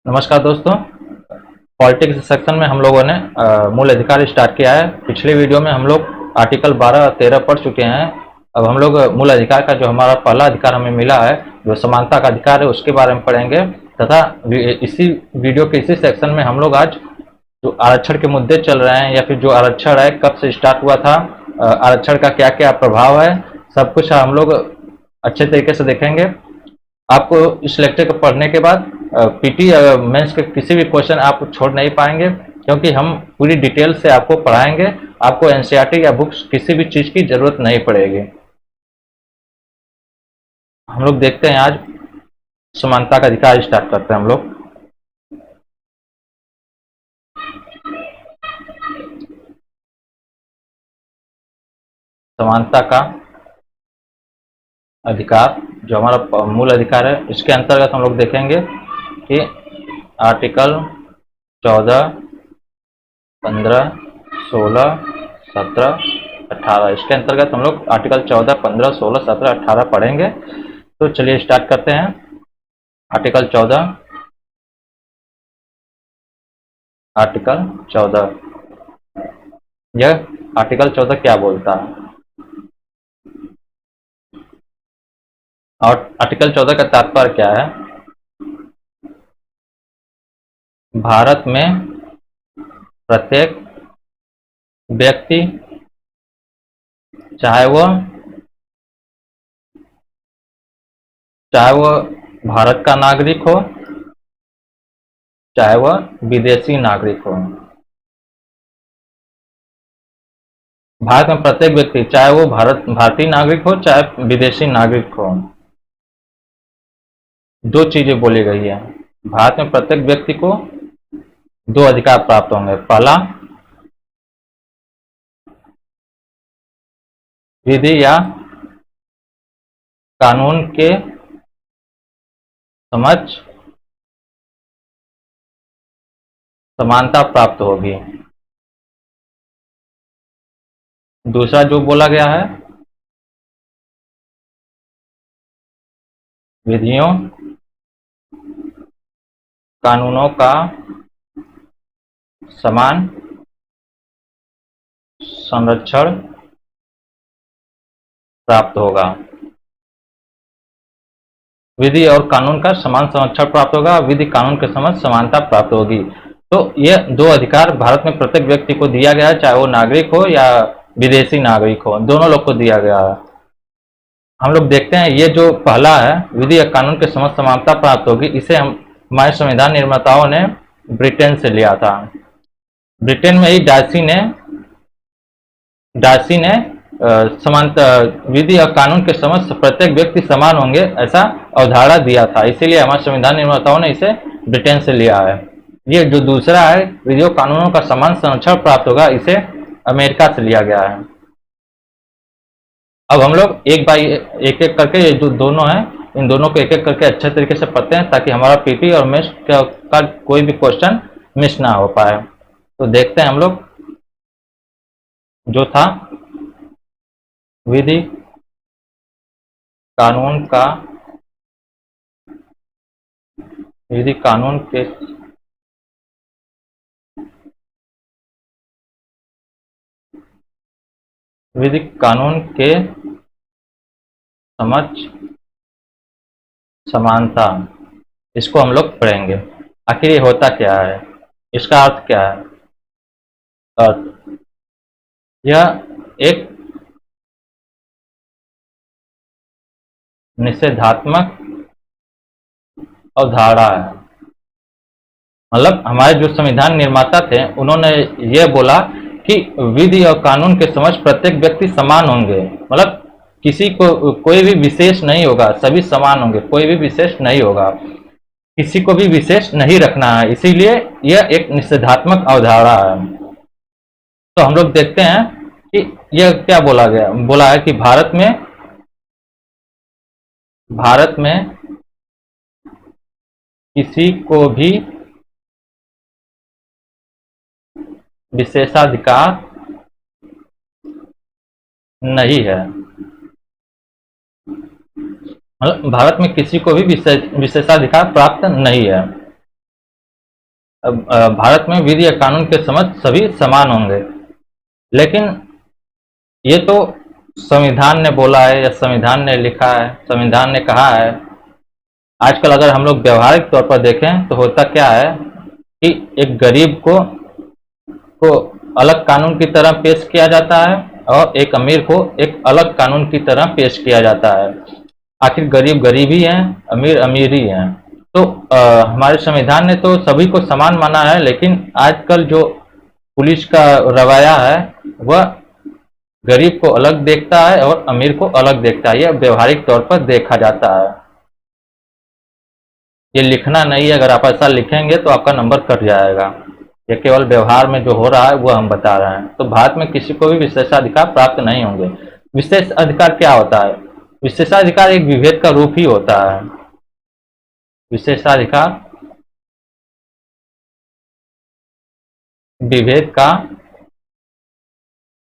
नमस्कार दोस्तों। Politics section में हम लोगों ने मूल अधिकार स्टार्ट किया है। पिछले वीडियो में हम लोग आर्टिकल 12 और 13 पढ़ चुके हैं। अब हम लोग मूल अधिकार का जो हमारा पहला अधिकार हमें मिला है, जो समानता का अधिकार है, उसके बारे में पढ़ेंगे तथा इसी वीडियो के इसी सेक्शन में हम लोग आज जो आरक्षण के मुद्दे चल रहे हैं या फिर जो आरक्षण है कब से स्टार्ट हुआ था, आरक्षण का क्या क्या प्रभाव है, सब कुछ हम लोग अच्छे तरीके से देखेंगे। आपको इस लेक्चर को पढ़ने के बाद पीटी मेंस के किसी भी क्वेश्चन आप छोड़ नहीं पाएंगे, क्योंकि हम पूरी डिटेल से आपको पढ़ाएंगे। आपको एनसीईआरटी या बुक्स किसी भी चीज की जरूरत नहीं पड़ेगी। हम लोग देखते हैं आज समानता का अधिकार स्टार्ट करते हैं हम लोग। समानता का अधिकार जो हमारा मूल अधिकार है, इसके अंतर्गत हम लोग देखेंगे कि आर्टिकल 14, 15, 16, 17, 18, इसके अंतर्गत हम लोग आर्टिकल 14, 15, 16, 17, 18 पढ़ेंगे। तो चलिए स्टार्ट करते हैं। आर्टिकल 14, यह आर्टिकल 14 क्या बोलता है और आर्टिकल 14 का तात्पर्य क्या है? भारत में प्रत्येक व्यक्ति, चाहे वह भारत का नागरिक हो, चाहे वह विदेशी नागरिक हो, भारत में प्रत्येक व्यक्ति, चाहे वो भारतीय नागरिक हो चाहे विदेशी नागरिक हो, दो चीजें बोली गई है। भारत में प्रत्येक व्यक्ति को दो अधिकार प्राप्त होंगे। पहला, विधि या कानून के समक्ष समानता प्राप्त होगी। दूसरा जो बोला गया है, विधियों कानूनों का समान संरक्षण प्राप्त होगा। विधि और कानून का समान संरक्षण प्राप्त होगा, विधि कानून के समक्ष समानता प्राप्त होगी। तो ये दो अधिकार भारत में प्रत्येक व्यक्ति को दिया गया है, चाहे वो नागरिक हो या विदेशी नागरिक हो, दोनों लोग को दिया गया है। हम लोग देखते हैं ये जो पहला है, विधि या कानून के समक्ष समानता प्राप्त होगी, इसे हमारे संविधान निर्माताओं ने ब्रिटेन से लिया था। ब्रिटेन में ही डार्सी ने समानता, विधि और कानून के समक्ष प्रत्येक व्यक्ति समान होंगे, ऐसा अवधारणा दिया था। इसीलिए हमारे संविधान निर्माताओं ने इसे ब्रिटेन से लिया है। ये जो दूसरा है, विधि और कानूनों का समान संरक्षण प्राप्त होगा, इसे अमेरिका से लिया गया है। अब हम लोग एक एक करके ये जो दोनों हैं, इन दोनों को एक एक करके अच्छे तरीके से पढ़ते हैं, ताकि हमारा पीपी और मेंस का कोई भी क्वेश्चन मिस ना हो पाए। तो देखते हैं हम लोग। जो था, विधि कानून के समक्ष समानता, इसको हम लोग पढ़ेंगे। आखिर ये होता क्या है, इसका अर्थ क्या है? अर्थ, यह एक निषेधात्मक अवधारणा है। मतलब हमारे जो संविधान निर्माता थे, उन्होंने ये बोला कि विधि और कानून के समक्ष प्रत्येक व्यक्ति समान होंगे। मतलब किसी को कोई भी विशेष नहीं होगा, सभी समान होंगे, कोई भी विशेष नहीं होगा, किसी को भी विशेष नहीं रखना है। इसीलिए यह एक निषेधात्मक अवधारणा है। तो हम लोग देखते हैं कि यह क्या बोला है कि भारत में किसी को भी विशेषाधिकार नहीं है। मतलब भारत में किसी को भी विशेषाधिकार प्राप्त नहीं है। भारत में विधि या कानून के समझ सभी समान होंगे। लेकिन ये तो संविधान ने बोला है या संविधान ने लिखा है, संविधान ने कहा है। आजकल अगर हम लोग व्यवहारिक तौर पर देखें तो होता क्या है कि एक गरीब को अलग कानून की तरह पेश किया जाता है और एक अमीर को एक अलग कानून की तरह पेश किया जाता है। आखिर गरीब गरीब ही है, अमीर अमीर ही है। तो हमारे संविधान ने तो सभी को समान माना है, लेकिन आजकल जो पुलिस का रवैया है वह गरीब को अलग देखता है और अमीर को अलग देखता है। यह व्यवहारिक तौर पर देखा जाता है। ये लिखना नहीं है, अगर आप ऐसा लिखेंगे तो आपका नंबर कट जाएगा। ये केवल व्यवहार में जो हो रहा है वो हम बता रहे हैं। तो भारत में किसी को भी विशेषाधिकार प्राप्त नहीं होंगे। विशेष अधिकार क्या होता है? विशेषाधिकार एक विभेद का रूप ही होता है। विशेषाधिकार विभेद का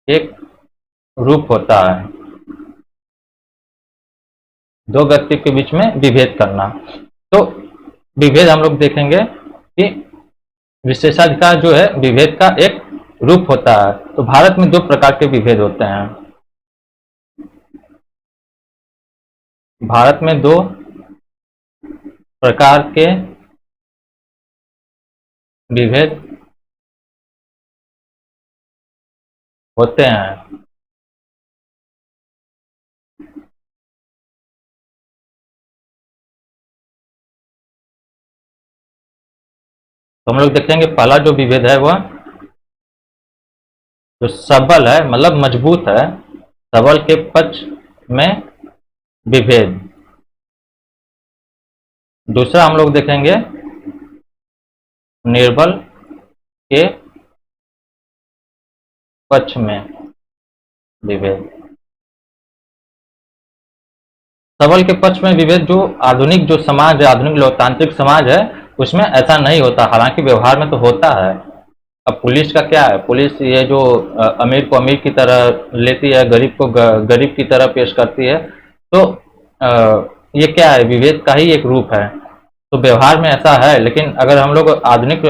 एक रूप होता है। दो व्यक्ति के बीच में विभेद करना। तो विभेद हम लोग देखेंगे कि विशेषाधिकार जो है विभेद का एक रूप होता है। तो भारत में दो प्रकार के विभेद होते हैं। भारत में दो प्रकार के विभेद होते हैं। तो हम लोग देखेंगे पहला जो विभेद है वह जो सबल है, मतलब मजबूत है, सबल के पक्ष में विभेद। दूसरा हम लोग देखेंगे निर्बल के पक्ष में विभेद। सबल के पक्ष में विभेद जो आधुनिक जो समाज है, आधुनिक लोकतांत्रिक समाज है, उसमें ऐसा नहीं होता। हालांकि व्यवहार में तो होता है। अब पुलिस का क्या है, पुलिस ये जो अमीर को अमीर की तरह लेती है, गरीब को गरीब की तरह पेश करती है। तो ये क्या है, विभेद का ही एक रूप है। तो व्यवहार में ऐसा है। लेकिन अगर हम लोग आधुनिक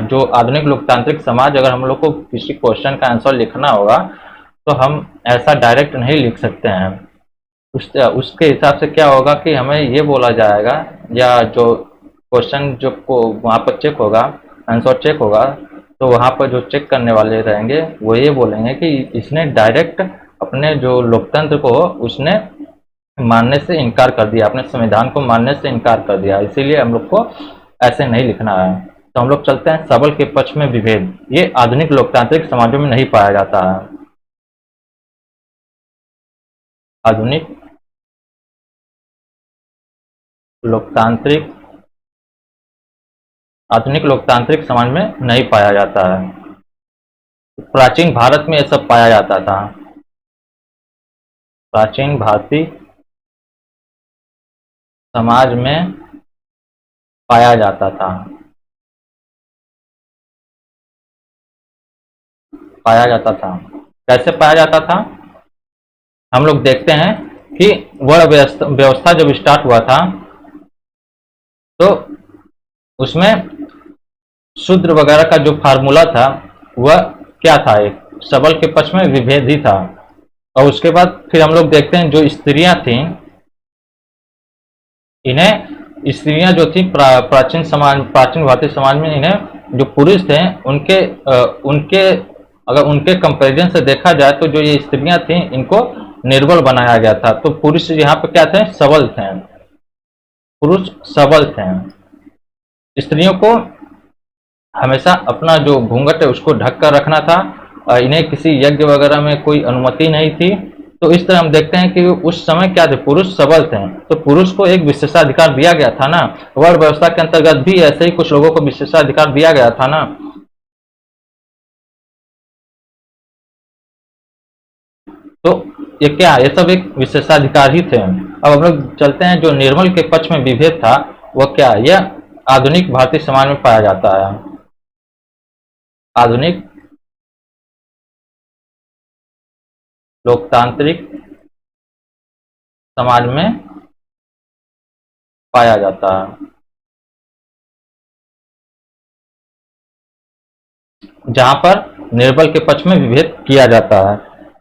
जो आधुनिक लोकतांत्रिक समाज, अगर हम लोग को किसी क्वेश्चन का आंसर लिखना होगा तो हम ऐसा डायरेक्ट नहीं लिख सकते हैं। उसके हिसाब से क्या होगा कि हमें ये बोला जाएगा, या जो क्वेश्चन जो को वहाँ पर चेक होगा, आंसर चेक होगा, तो वहाँ पर जो चेक करने वाले रहेंगे वो ये बोलेंगे कि इसने डायरेक्ट अपने जो लोकतंत्र को उसने मानने से इनकार कर दिया, अपने संविधान को मानने से इनकार कर दिया। इसीलिए हम लोग को ऐसे नहीं लिखना है। तो हम लोग चलते हैं सबल के पक्ष में विभेद। ये आधुनिक लोकतांत्रिक समाजों में नहीं पाया जाता है। आधुनिक लोकतांत्रिक आधुनिक लोकतांत्रिक समाज में नहीं पाया जाता है। प्राचीन भारत में यह सब पाया जाता था। प्राचीन भारतीय समाज में पाया जाता था। पाया जाता था। कैसे पाया जाता था? हम लोग देखते हैं कि वर्ण व्यवस्था जब स्टार्ट हुआ था तो उसमें शूद्र वगैरह का जो फार्मूला था वह क्या था, एक सबल के पक्ष में विभेद ही था। और उसके बाद फिर हम लोग देखते हैं जो स्त्रियां थीं, इन्हें स्त्रियां जो थी प्राचीन समाज, प्राचीन भारतीय समाज में इन्हें जो पुरुष थे उनके अगर उनके कंपैरिजन से देखा जाए तो जो ये स्त्रियां थीं इनको निर्बल बनाया गया था। तो पुरुष यहाँ पे क्या थे, सबल थे। पुरुष सबल थे। स्त्रियों को हमेशा अपना जो घूंघट है उसको ढक कर रखना था। इन्हें किसी यज्ञ वगैरह में कोई अनुमति नहीं थी। तो इस तरह हम देखते हैं कि उस समय क्या थे, पुरुष सबल थे। तो पुरुष को एक विशेषाधिकार दिया गया था ना। वर्ण व्यवस्था के अंतर्गत भी ऐसे ही कुछ लोगों को विशेषाधिकार दिया गया था ना। तो ये क्या, ये सब एक विशेषाधिकार ही थे। अब हम लोग चलते हैं जो निर्मल के पक्ष में विभेद था वह क्या, यह आधुनिक भारतीय समाज में पाया जाता है। आधुनिक लोकतांत्रिक समाज में पाया जाता है। जहां पर निर्बल के पक्ष में विभेद किया जाता है।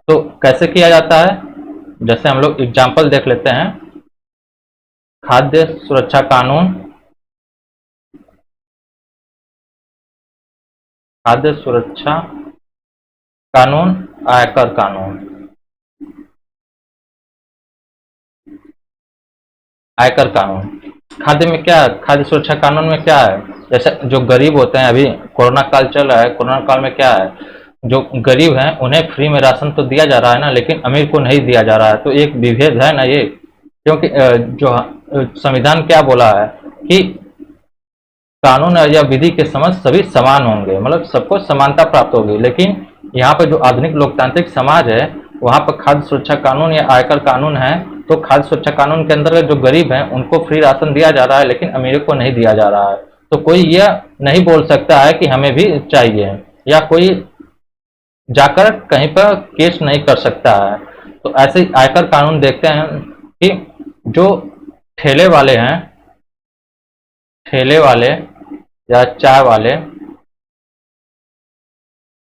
तो कैसे किया जाता है, जैसे हम लोग एग्जाम्पल देख लेते हैं। खाद्य सुरक्षा कानून, खाद्य सुरक्षा कानून, आयकर कानून। आयकर कानून, खाद्य में क्या है, खाद्य सुरक्षा कानून में क्या है, जैसे जो गरीब होते हैं, अभी कोरोना काल चल रहा है, कोरोना काल में क्या है, जो गरीब हैं उन्हें फ्री में राशन तो दिया जा रहा है ना, लेकिन अमीर को नहीं दिया जा रहा है। तो एक विभेद है ना ये, क्योंकि जो संविधान क्या बोला है कि कानून या विधि के समझ सभी समान होंगे, मतलब सबको समानता प्राप्त होगी। लेकिन यहाँ पे जो आधुनिक लोकतांत्रिक समाज है, वहाँ पर खाद्य सुरक्षा कानून या आयकर कानून है, तो खाद्य सुरक्षा कानून के अंतर्गत जो गरीब हैं उनको फ्री राशन दिया जा रहा है, लेकिन अमीरों को नहीं दिया जा रहा है। तो कोई यह नहीं बोल सकता है कि हमें भी चाहिए, या कोई जाकर कहीं पर केस नहीं कर सकता है। तो ऐसे ही आयकर कानून देखते हैं कि जो ठेले वाले हैं, ठेले वाले या चाय वाले,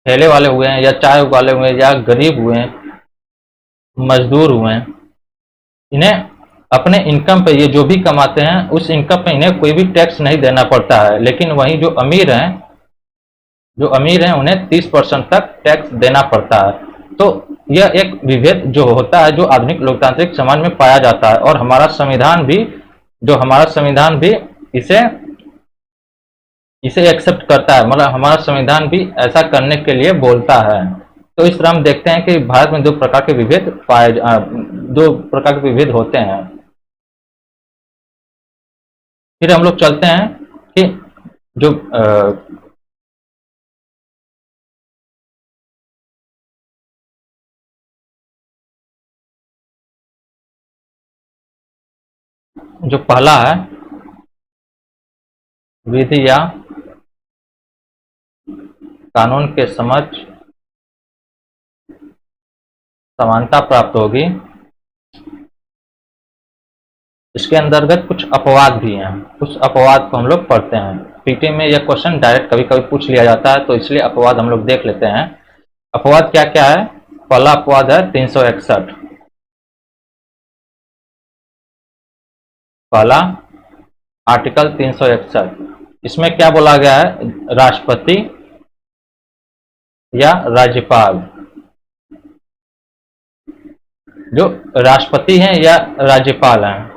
ठेले वाले हुए हैं या चाय वाले हुए या गरीब हुए, मजदूर हुए, इन्हें अपने इनकम पे, ये जो भी कमाते हैं उस इनकम पे इन्हें कोई भी टैक्स नहीं देना पड़ता है। लेकिन वहीं जो अमीर हैं, जो अमीर हैं उन्हें 30% तक टैक्स देना पड़ता है। तो यह एक विभेद जो होता है, जो आधुनिक लोकतांत्रिक समाज में पाया जाता है, और हमारा संविधान भी, जो हमारा संविधान भी इसे इसे एक्सेप्ट करता है, मतलब हमारा संविधान भी ऐसा करने के लिए बोलता है। तो इस तरह हम देखते हैं कि भारत में दो प्रकार के विभेद दो प्रकार के विभेद होते हैं। फिर हम लोग चलते हैं कि जो जो पहला है, विधि या कानून के समक्ष समानता प्राप्त होगी, इसके अंतर्गत कुछ अपवाद भी हैं। कुछ अपवाद को हम लोग पढ़ते हैं। पीटी में यह क्वेश्चन डायरेक्ट कभी कभी पूछ लिया जाता है, तो इसलिए अपवाद हम लोग देख लेते हैं। अपवाद क्या क्या है। पहला अपवाद है 361। पहला आर्टिकल 361, इसमें क्या बोला गया है, राष्ट्रपति या राज्यपाल, जो राष्ट्रपति हैं या राज्यपाल हैं,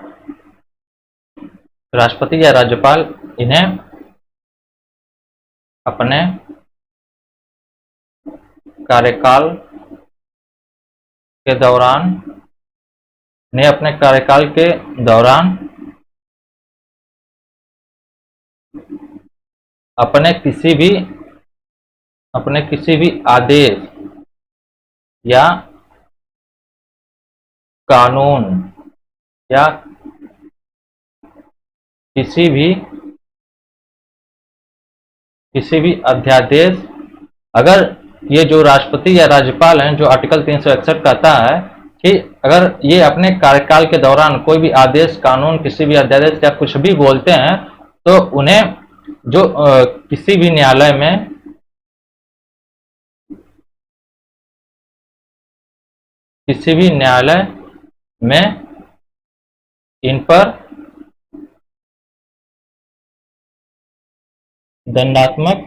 राष्ट्रपति या राज्यपाल, इन्हें अपने कार्यकाल के दौरान, इन्हें अपने कार्यकाल के दौरान अपने किसी भी आदेश या कानून या किसी भी अध्यादेश, अगर ये जो राष्ट्रपति या राज्यपाल हैं, जो आर्टिकल 361 कहता है कि अगर ये अपने कार्यकाल के दौरान कोई भी आदेश, कानून, किसी भी अध्यादेश या कुछ भी बोलते हैं, तो उन्हें जो किसी भी न्यायालय में इन पर दंडात्मक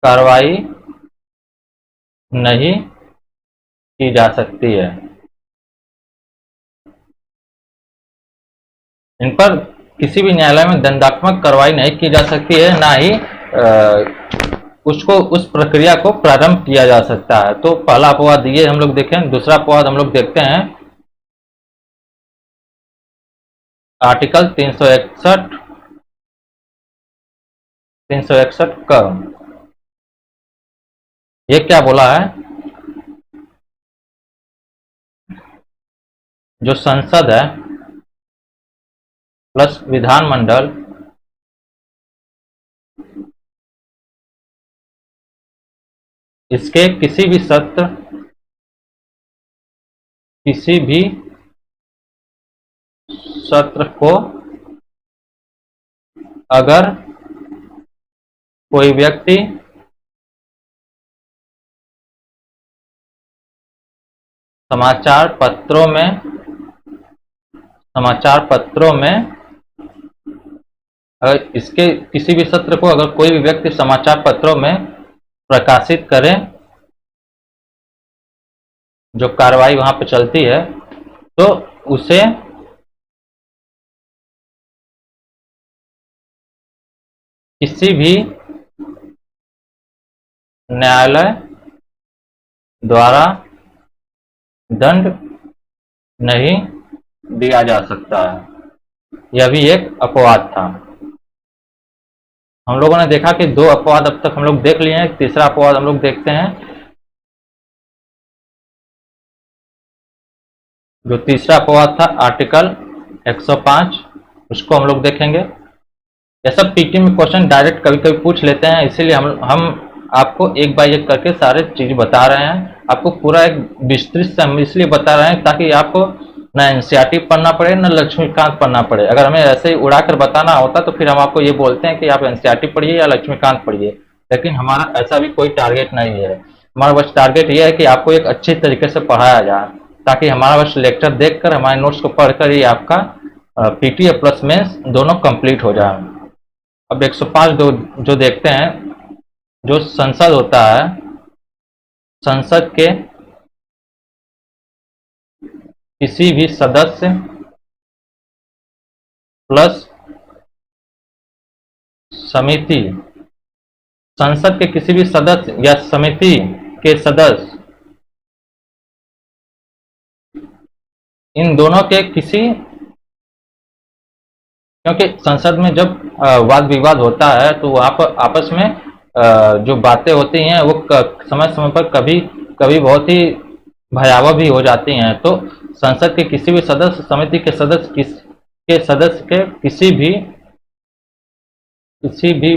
कार्रवाई नहीं की जा सकती है। इन पर किसी भी न्यायालय में दंडात्मक कार्रवाई नहीं की जा सकती है, ना ही उसको, उस प्रक्रिया को प्रारंभ किया जा सकता है। तो पहला अपवाद ये हम लोग देखें। दूसरा अपवाद हम लोग देखते हैं आर्टिकल 361 क। ये क्या बोला है, जो संसद है प्लस विधानमंडल इसके किसी भी सत्र को अगर कोई व्यक्ति समाचार पत्रों में अगर इसके किसी भी सत्र को अगर कोई भी व्यक्ति समाचार पत्रों में प्रकाशित करे, जो कार्रवाई वहां पे चलती है, तो उसे किसी भी न्यायालय द्वारा दंड नहीं दिया जा सकता है। यह भी एक अपवाद था। हम लोगों ने देखा कि दो अपवाद अब तक हम लोग देख लिए हैं, तीसरा अपवाद हम लोग देखते हैं। जो तीसरा अपवाद था आर्टिकल 105, उसको हम लोग देखेंगे। यह सब पीटी में क्वेश्चन डायरेक्ट कभी कभी पूछ लेते हैं, इसीलिए हम आपको एक बाय एक करके सारे चीज बता रहे हैं। आपको पूरा एक विस्तृत से हम इसलिए बता रहे हैं ताकि आपको न एनसीईआरटी पढ़ना पड़े न लक्ष्मीकांत पढ़ना पड़े। अगर हमें ऐसे ही उड़ाकर बताना होता तो फिर हम आपको ये बोलते हैं कि आप एनसीईआरटी पढ़िए या लक्ष्मीकांत पढ़िए, लेकिन हमारा ऐसा भी कोई टारगेट नहीं है। हमारा बस टारगेट ये है कि आपको एक अच्छे तरीके से पढ़ाया जाए, ताकि हमारा बस लेक्चर देखकर, हमारे नोट्स को पढ़कर ही आपका पीटी प्लस मेंस दोनों कंप्लीट हो जाए। अब 105 जो देखते हैं, जो संसद होता है, संसद के किसी भी सदस्य प्लस समिति, संसद के किसी भी सदस्य या समिति के सदस्य, इन दोनों के किसी, क्योंकि संसद में जब वाद विवाद होता है तो वहां पर आपस में जो बातें होती हैं वो समय समय पर कभी कभी बहुत ही भयावह भी हो जाती हैं। तो संसद के किसी भी सदस्य, समिति के सदस्य के किसी भी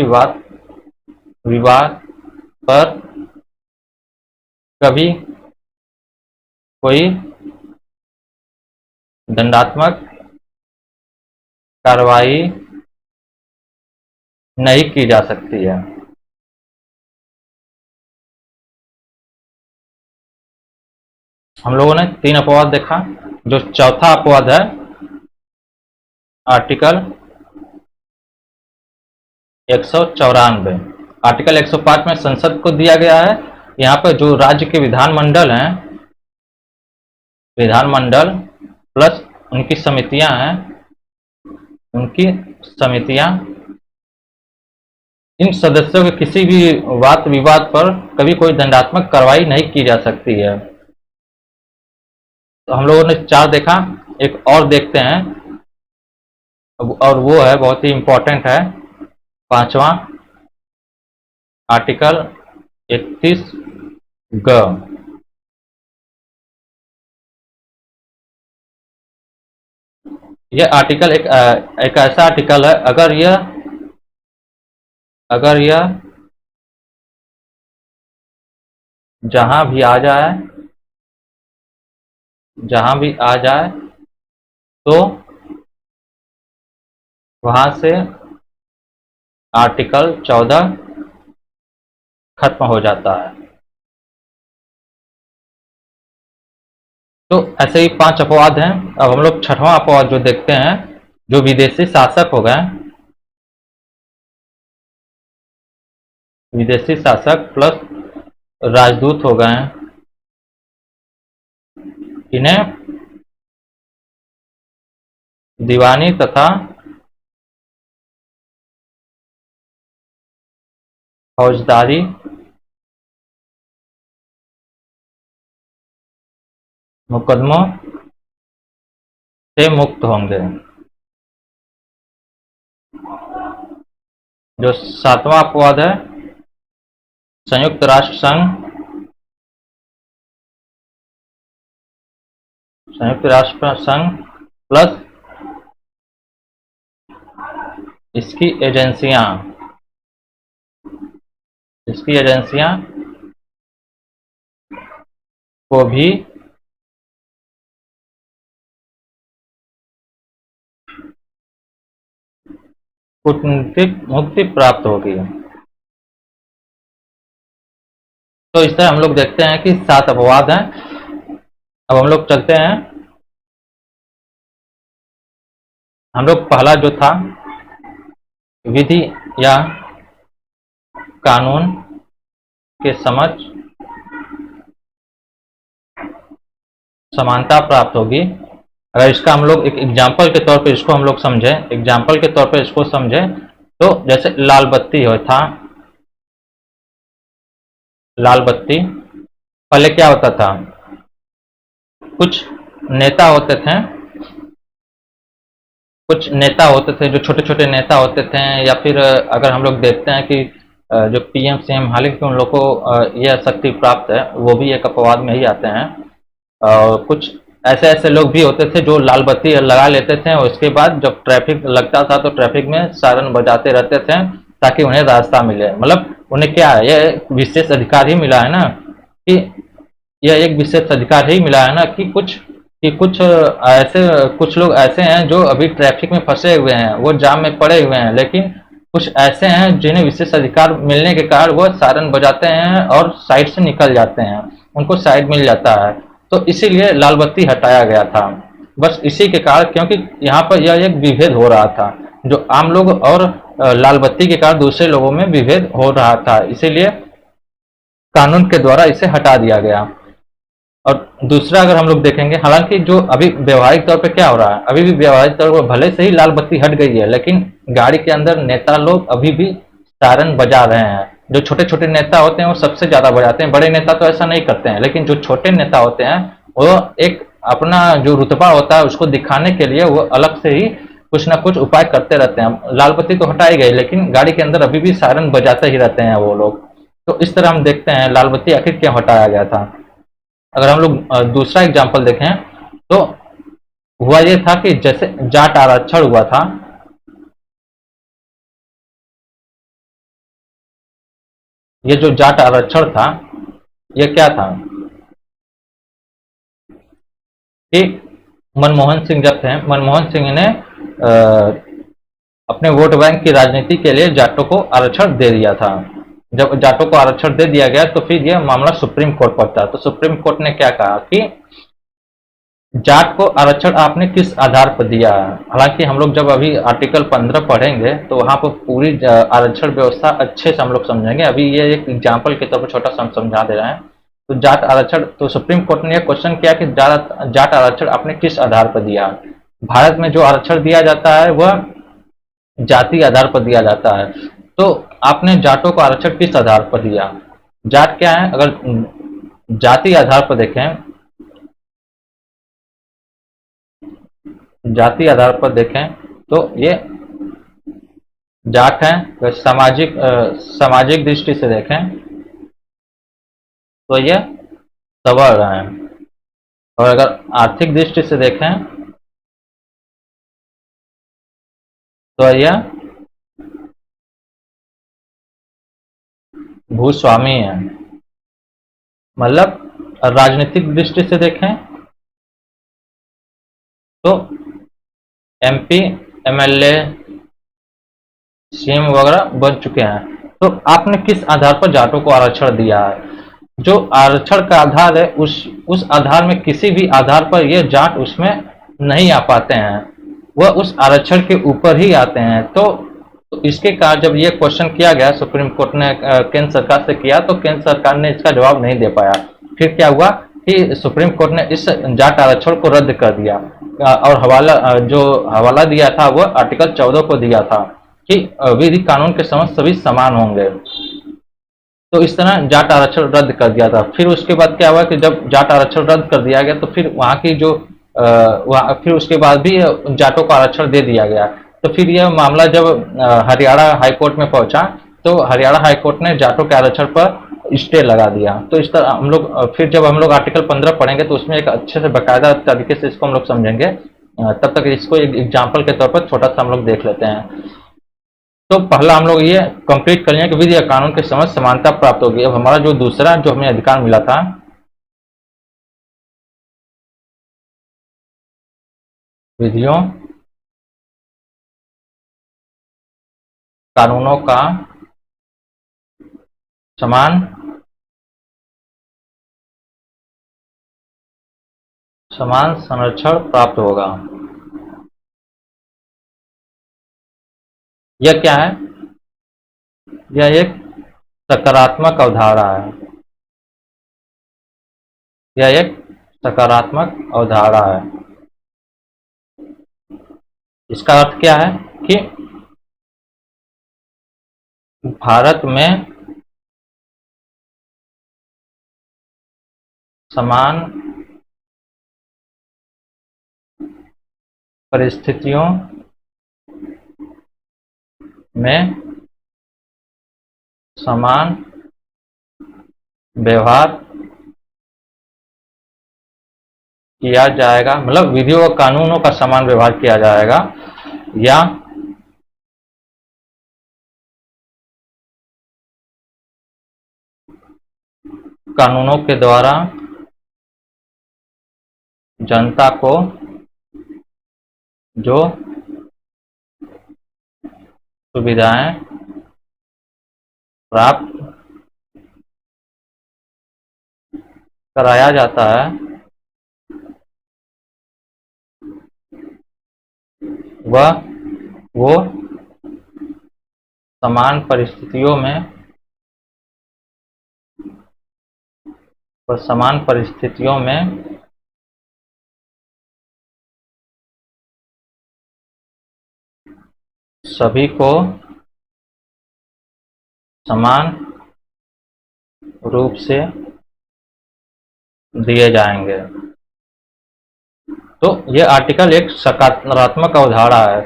बात विवाद पर कभी कोई दंडात्मक कार्रवाई नहीं की जा सकती है। हम लोगों ने 3 अपवाद देखा। जो चौथा अपवाद है आर्टिकल 194। आर्टिकल 105 में संसद को दिया गया है, यहाँ पर जो राज्य के विधानमंडल हैं, विधानमंडल प्लस उनकी समितियां हैं, उनकी समितियां इन सदस्यों के किसी भी वाद विवाद पर कभी कोई दंडात्मक कार्रवाई नहीं की जा सकती है। तो हम लोगों ने 4 देखा, एक और देखते हैं, और वो है बहुत ही इंपॉर्टेंट है, 5वां आर्टिकल 31 ग। यह आर्टिकल एक ऐसा आर्टिकल है, अगर यह जहां भी आ जाए तो वहां से आर्टिकल 14 खत्म हो जाता है। तो ऐसे ही 5 अपवाद हैं। अब हम लोग 6वां अपवाद जो देखते हैं, जो विदेशी शासक हो गए, विदेशी शासक प्लस राजदूत हो गए, इन्हें दीवानी तथा फौजदारी मुकदमों से मुक्त होंगे। जो 7वां अपवाद है, संयुक्त राष्ट्र संघ प्लस इसकी एजेंसियां को भी कूटनीतिक मुक्ति प्राप्त होगी। तो इस तरह हम लोग देखते हैं कि 7 अपवाद हैं। अब हम लोग चलते हैं, हम लोग पहला जो था विधि या कानून के समझ समानता प्राप्त होगी। अगर इसका हम लोग एक एग्जाम्पल के तौर पे इसको हम लोग समझें, एग्जाम्पल के तौर पे इसको समझें तो जैसे लाल बत्ती हो था, लाल बत्ती पहले क्या होता था, कुछ नेता होते थे, कुछ नेता होते थे जो छोटे छोटे नेता होते थे, या फिर अगर हम लोग देखते हैं कि जो पीएम सीएम हालांकि उन लोग को यह शक्ति प्राप्त है, वो भी एक अपवाद में ही आते हैं। और कुछ ऐसे ऐसे लोग भी होते थे जो लाल बत्ती लगा लेते थे और उसके बाद जब ट्रैफिक लगता था तो ट्रैफिक में सायरन बजाते रहते थे ताकि उन्हें रास्ता मिले। मतलब उन्हें क्या है, यह विशेष अधिकार ही मिला है ना, कि यह एक विशेष अधिकार ही मिला है ना कि कुछ ऐसे कुछ लोग ऐसे हैं जो अभी ट्रैफिक में फंसे हुए हैं, वो जाम में पड़े हुए हैं, लेकिन कुछ ऐसे हैं जिन्हें विशेष अधिकार मिलने के कारण वो सायरन बजाते हैं और साइड से निकल जाते हैं, उनको साइड मिल जाता है। तो इसीलिए लाल बत्ती हटाया गया था, बस इसी के कारण, क्योंकि यहाँ पर यह एक विभेद हो रहा था, जो आम लोग और लाल बत्ती के कारण दूसरे लोगों में विभेद हो रहा था, इसीलिए कानून के द्वारा इसे हटा दिया गया। और दूसरा अगर हम लोग देखेंगे, हालांकि जो अभी व्यवहारिक तौर पे क्या हो रहा है, अभी भी व्यवहारिक तौर पर भले से ही लाल बत्ती हट गई है, लेकिन गाड़ी के अंदर नेता लोग अभी भी सायरन बजा रहे हैं। जो छोटे छोटे नेता होते हैं वो सबसे ज्यादा बजाते हैं, बड़े नेता तो ऐसा नहीं करते हैं, लेकिन जो छोटे नेता होते हैं वो एक अपना जो रुतबा होता है उसको दिखाने के लिए वो अलग से ही कुछ ना कुछ उपाय करते रहते हैं। लाल बत्ती तो हटाई गई, लेकिन गाड़ी के अंदर अभी भी सायरन बजाते ही रहते हैं वो लोग। तो इस तरह हम देखते हैं लाल बत्ती आखिर क्यों हटाया गया था। अगर हम लोग दूसरा एग्जाम्पल देखें तो हुआ ये था कि जैसे जाट आरक्षण हुआ था, ये जो जाट आरक्षण था ये क्या था कि मनमोहन सिंह जब थे, मनमोहन सिंह ने अपने वोट बैंक की राजनीति के लिए जाटों को आरक्षण दे दिया था। जब जाटों को आरक्षण दे दिया गया तो फिर यह मामला सुप्रीम कोर्ट पहुंचा, तो सुप्रीम कोर्ट ने क्या कहा कि जाट को आरक्षण आपने किस आधार पर दिया। हालांकि हम लोग जब अभी आर्टिकल 15 पढ़ेंगे तो वहां पर पूरी आरक्षण व्यवस्था अच्छे से हम लोग समझेंगे, अभी ये एक एग्जाम्पल के तौर पर छोटा सा हम समझा दे रहे हैं। तो जाट आरक्षण, तो सुप्रीम कोर्ट ने यह क्वेश्चन किया कि जाट आरक्षण आपने किस आधार पर दिया। भारत में जो आरक्षण दिया जाता है वह जाति आधार पर दिया जाता है, तो आपने जाटों को आरक्षण किस आधार पर दिया। जाट क्या है, अगर जाति आधार पर देखें, जाति आधार पर देखें तो ये जाट हैं। अगर सामाजिक दृष्टि से देखें तो ये सवर्ण हैं, और अगर आर्थिक दृष्टि से देखें तो यह भूस्वामी है। मतलब राजनीतिक दृष्टि से देखें तो एमपी, एमएलए, सीएम वगैरह बन चुके हैं। तो आपने किस आधार पर जाटों को आरक्षण दिया है, जो आरक्षण का आधार है उस आधार में किसी भी आधार पर ये जाट उसमें नहीं आ पाते हैं, वह उस आरक्षण के ऊपर ही आते हैं। तो इसके कारण जब ये क्वेश्चन किया गया सुप्रीम कोर्ट ने केंद्र सरकार से किया, तो केंद्र सरकार ने इसका जवाब नहीं दे पाया। फिर क्या हुआ कि सुप्रीम कोर्ट ने इस जाट आरक्षण को रद्द कर दिया, और जो हवाला दिया था वह आर्टिकल 14 को दिया था कि विधि कानून के समक्ष सभी समान होंगे। तो इस तरह जाट आरक्षण रद्द कर दिया था। फिर उसके बाद क्या हुआ कि जब जाट आरक्षण रद्द कर दिया गया तो फिर वहाँ की जो वहाँ फिर उसके बाद भी जाटों को आरक्षण दे दिया गया। तो फिर यह मामला जब हरियाणा हाईकोर्ट में पहुंचा तो हरियाणा हाईकोर्ट ने जाटों के आरक्षण पर स्टे लगा दिया। तो इस तरह हम लोग फिर जब हम लोग आर्टिकल 15 पढ़ेंगे तो उसमें एक अच्छे से बाकायदा तरीके से इसको हम लोग समझेंगे। तब तक इसको एक एग्जाम्पल के तौर पर छोटा सा हम लोग देख लेते हैं। तो पहला हम लोग ये कंप्लीट कर लिया कि विधि या कानून के समझ समानता प्राप्त होगी। अब हमारा जो दूसरा जो हमें अधिकार मिला था विधियों कानूनों का समान संरक्षण प्राप्त होगा। यह क्या है? यह एक सकारात्मक अवधारणा है। यह एक सकारात्मक अवधारणा है। इसका अर्थ क्या है कि भारत में समान परिस्थितियों में समान व्यवहार किया जाएगा, मतलब विधियों और कानूनों का समान व्यवहार किया जाएगा, या कानूनों के द्वारा जनता को जो सुविधाएं प्राप्त कराया जाता है वह वो समान परिस्थितियों में सभी को समान रूप से दिए जाएंगे। तो ये आर्टिकल एक सकारात्मक अवधारणा है।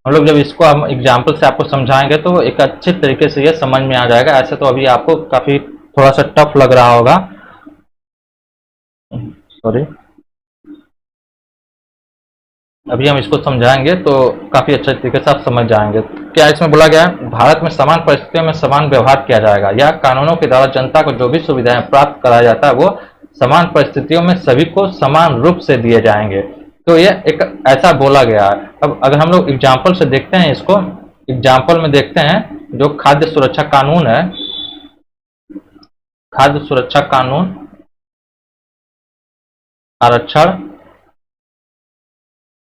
हम लोग जब इसको हम एग्जाम्पल से आपको समझाएंगे तो एक अच्छे तरीके से ये समझ में आ जाएगा। ऐसे तो अभी आपको काफी थोड़ा सा टफ लग रहा होगा, सॉरी। अभी हम इसको समझाएंगे तो काफी अच्छे तरीके से आप समझ जाएंगे। क्या इसमें बोला गया है? भारत में समान परिस्थितियों में समान व्यवहार किया जाएगा, या कानूनों के द्वारा जनता को जो भी सुविधाएं प्राप्त कराया जाता है वो समान परिस्थितियों में सभी को समान रूप से दिए जाएंगे। तो ये एक ऐसा बोला गया है। अब अगर हम लोग एग्जाम्पल से देखते हैं, इसको एग्जाम्पल में देखते हैं, जो खाद्य सुरक्षा कानून है, खाद्य सुरक्षा कानून आरक्षण,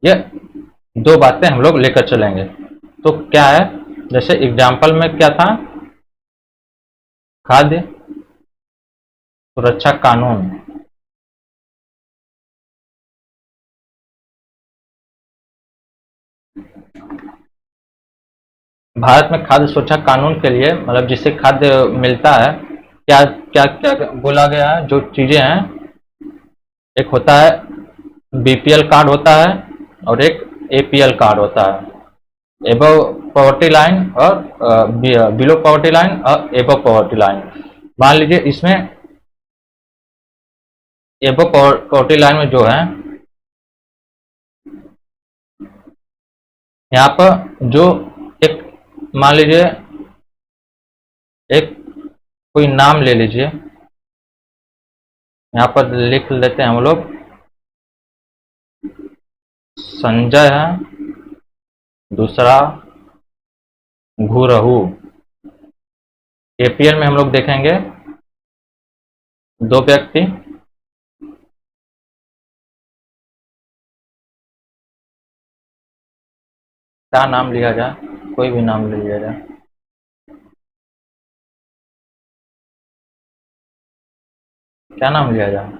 ये दो बातें हम लोग लेकर चलेंगे। तो क्या है, जैसे एग्जाम्पल में क्या था, खाद्य सुरक्षा कानून, भारत में खाद्य सुरक्षा कानून के लिए मतलब जिससे खाद्य मिलता है, क्या क्या क्या बोला गया है? जो चीजें हैं, एक होता है बीपीएल कार्ड होता है और एक एपीएल कार्ड होता है, एबव पॉवर्टी लाइन और बिलो पॉवर्टी लाइन और एबव पॉवर्टी लाइन। मान लीजिए इसमें एबव पॉवर्टी लाइन में जो है, यहाँ पर जो एक मान लीजिए एक कोई नाम ले लीजिए, यहाँ पर लिख लेते हैं हम लोग संजय है, दूसरा घुरहू। एपीएल में हम लोग देखेंगे दो व्यक्ति, क्या नाम लिया जाए? कोई भी नाम ले लिया जाए। क्या नाम लिया जाए?